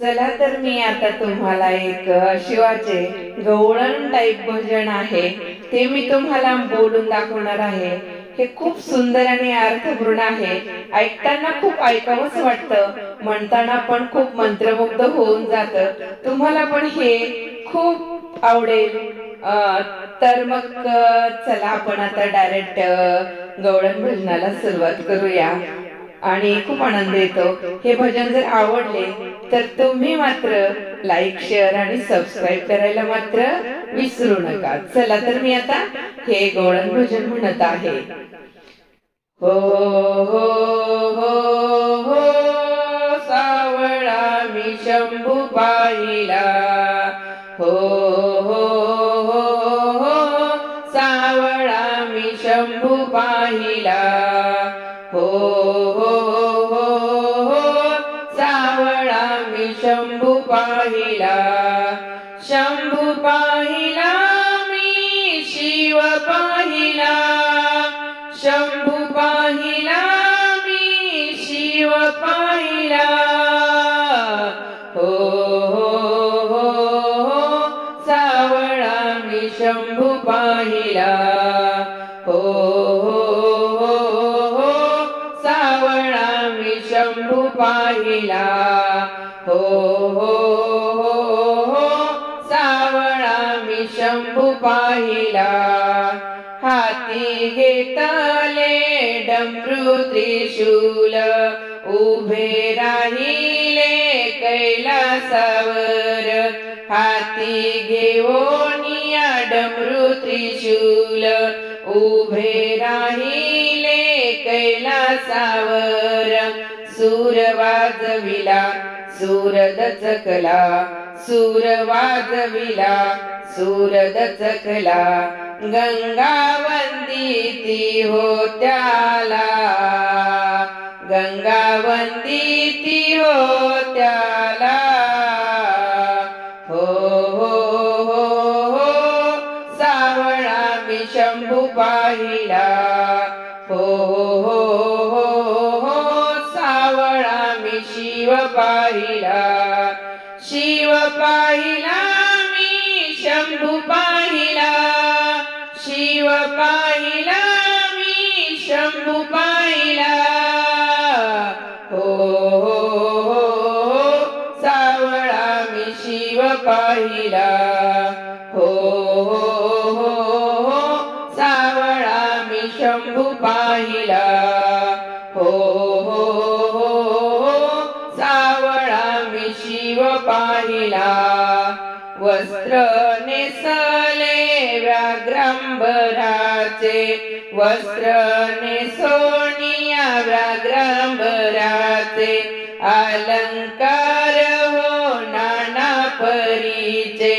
चला तर मी आता तुम्हाला एक शिवाचे गवळण टाईप भजन आहे ते मी तुम्हाला बोलून दाखवणार आहे। हे खूप सुंदर आणि अर्थपूर्ण आहे। ऐकताना खूप ऐकावंच वाटतं, म्हणताना पण खूप मंत्रमुग्ध होऊन जातं। तुम्हाला पण हे खूप आवडेल। तर मग चला आपण आता डायरेक्ट गवळण भजनाला सुरुवात करूया आणि खूप आनंद येतो। हे भजन जर आवडले तर तुम्ही मात्र लाईक शेअर आणि सबस्क्राईब करायला मात्र विसरू नका। चला तर मी आता हे गवळण भजन म्हणत आहे। हो हो हो हो सावळा मी शंभू पाहिला, हो हो हो हो सावळा मी शंभू पाहिला, हो हो हो हो सावळा मी शंभू पाहिला। शंभू पाहिला मी शिव पाहिला, शंभू पाहिला मी शिव पाहिला, हो हो हो हो सावळा मी शंभू पाहिला, हो हो हो हो सावळा मी शंभू पाहिला, हो हो हो हो सावळा मी शंभू पाहिला। हाती घेतले डमरू त्रिशूल, उभे राहिले कैलासावर, हाती घेऊनिया डमरू त्रिशूल, उभे राहिले कैलासावर। सूर वाजविला सूर दचकला, सूर वाजविला सूर दचकला, गंगा वंदिती होत्याला, गंगा वंदिती होत्याला, हो हो हो हो सावळा मी शंभू पाहिला, हो हो हो हो सावळा मी शिव पाहिला। शिव पाहिला मी शंभू पाहिला, शिव पाहिला मी शंभू पाहिला, हो हो हो सावळा मी शिव पाहिला, हो हो हो सावळा मी शंभू पाहिला, हो हो हो सावळा मी शिव पाहिला। वस्त्र नेसले व्याघ्रांबराचे, वस्त्र नेसोनिया व्याघ्रांबराचे, अलंकार हो नाना परीचे,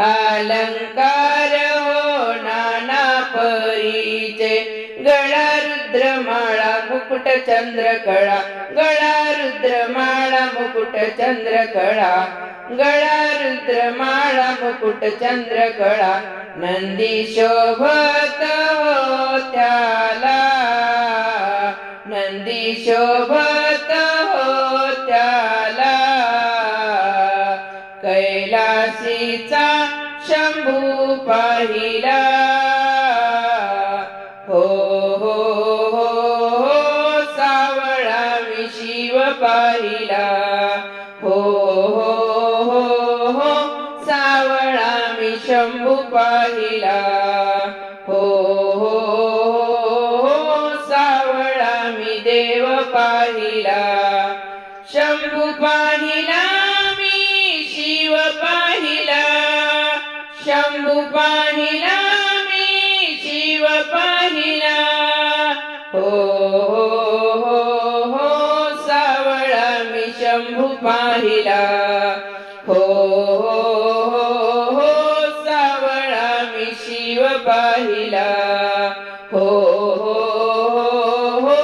अलंकार हो नाना परीचे। गळा रुद्रमाळा मुकुट चंद्रकळा, गळा रुद्रमाळा मुकुट चंद्रकळा, गळा रुद्रमाळा मुकुट चंद्रकळा, नंदी शोभत होत्याला, नंदी शोभत होत्याला, कैलासीचा शंभू पाहिला, हो हो हो हो सावळा मी शिव पाहिला, हो हो हो हो सावळा मी शंभू पाहिला, हो हो हो सावळा मी देव पाहिला। शंभू पाहिला मी शिव पाहिला, शंभू पाहिला मी शिव पाहिला, हो हो हो हो सावळा मी शंभू पाहिला, हो हो हो हो सावळा मी शिव पाहिला, हो हो हो हो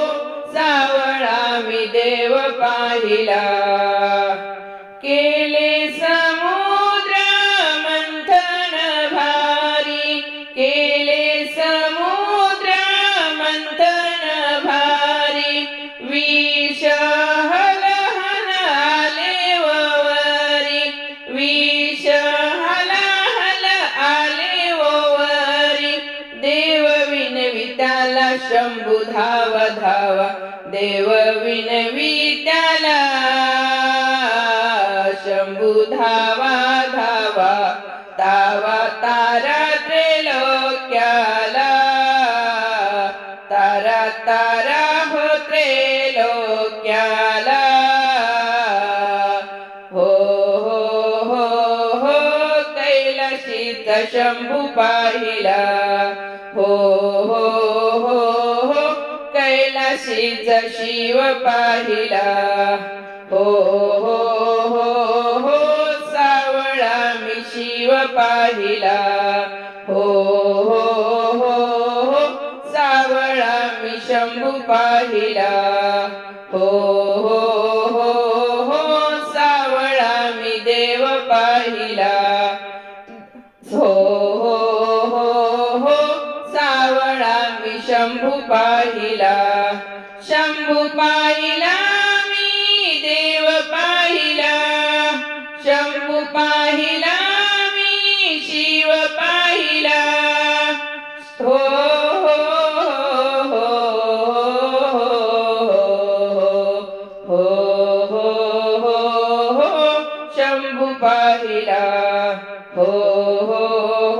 सावळा मी देव पाहिला। केले समुद्र मंथन भारी, केले समुद्र मंथन भारी, विष हलहन आले वर देव विनवी त्याला शंभू धावा धावा तावा तारा त्रैलोक्याला तारा तारा हो त्रैलोक्याला हो हो हो हो कैलाशीचा शंभू पाहिला हो हो हो हो कैलाशीचा शिव पाहिला हो हो हो हो सावळा मी शिव पाहिला हो हो हो हो सावळा मी शंभू पाहिला हो हो हो हो सावळा मी देव पाहिला हो हो हो हो सावळा मी शंभू पाहिला शंभू पाहिला मी देव पाहिला शंभू पाहिला मी शिव पाहिला हो हो हो हो हो हो हो शंभू पाहिला हो हो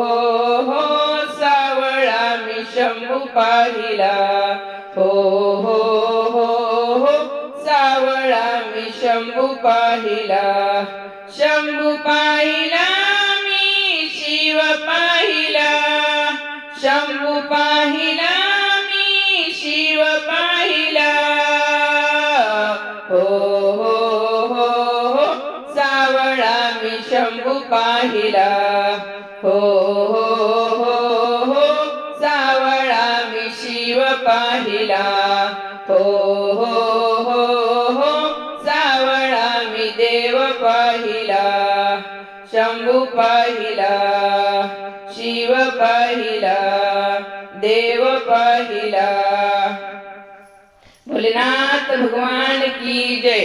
हो हो सावळा मी शंभू पाहिला हो हो हो हो सावळा मी शंभू पाहिला शंभू पाहिला मी शिव पाहिला शंभू पाहिला मी शिव पाहिला हो हो हो हो सावळा मी शंभू पाहिला हो हो हो हो सावळा मी शिव पाहिला हो हो हो हो सावळा मी देव पाहिला शंभू पाहिला शिव पाहिला देव पाहिला भोलेनाथ भगवान की जय।